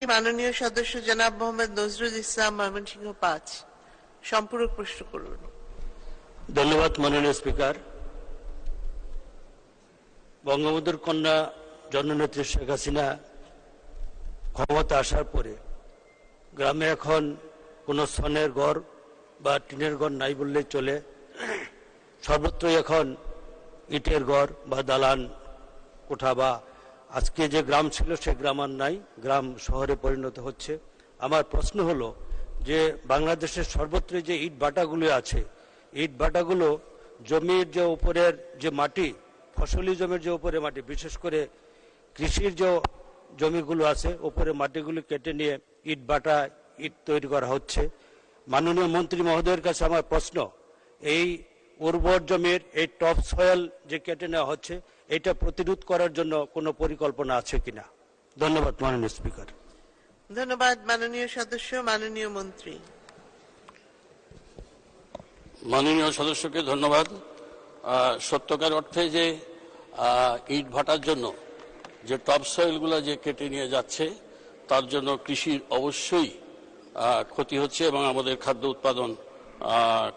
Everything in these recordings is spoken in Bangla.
মাননীয় সদস্য জনাব মোহাম্মদ নজরুল ইসলাম, ময়মনসিংহ ৫। সম্পূরক প্রশ্ন করুন। ধন্যবাদ মাননীয় স্পিকার। বঙ্গবন্ধুর কন্যা জননেত্রী শেখ হাসিনা ক্ষমতা আসার পরে গ্রামে এখন কোনো ছনের ঘর বা টিনের ঘর নাই বললেই চলে। সর্বত্রই এখন ইটের ঘর বা দালান কোঠা, বা আজকে যে গ্রাম ছিল সে গ্রাম আর নাই, গ্রাম শহরে পরিণত হচ্ছে। আমার প্রশ্ন হলো যে বাংলাদেশের সর্বত্র যে ইট ভাটাগুলো আছে, ইট ভাটাগুলো জমির যে উপরের যে মাটি, ফসলি জমির যে উপরে মাটি, বিশেষ করে কৃষির যে জমিগুলো আছে উপরে মাটিগুলো কেটে নিয়ে ইট ভাটা, ইট তৈরি করা হচ্ছে। মাননীয় মন্ত্রী মহোদয়ের কাছে আমার প্রশ্ন, এই উর্বর জমির এই টপ সয়েল যে কেটে নেওয়া হচ্ছে, এটা প্রতিরোধ করার জন্য কোনো পরিকল্পনা আছে কিনা? ধন্যবাদ মাননীয় স্পিকার। ধন্যবাদ মাননীয় সদস্য। মাননীয় মন্ত্রী। মাননীয় সদস্যকে ধন্যবাদ। সত্যকার অর্থে যে ইট ভাটার জন্য যে টপ সয়েলগুলো যে কেটে নিয়ে যাচ্ছে, তার জন্য কৃষির অবশ্যই ক্ষতি হচ্ছে এবং আমাদের খাদ্য উৎপাদন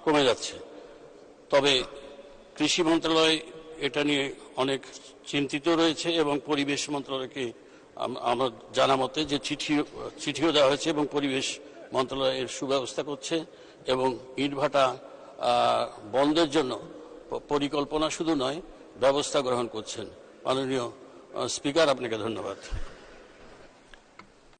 কমে যাচ্ছে। তবে কৃষি মন্ত্রণালয় এটা নিয়ে অনেক চিন্তিত রয়েছে এবং পরিবেশ মন্ত্রণালয়কে আমার জানা মতে যে চিঠিও দেওয়া হয়েছে এবং পরিবেশ মন্ত্রণালয় এর সুব্যবস্থা করছে এবং ইটভাটা বন্ধের জন্য পরিকল্পনা শুধু নয়, ব্যবস্থা গ্রহণ করছেন। মাননীয় স্পিকার, আপনাকে ধন্যবাদ।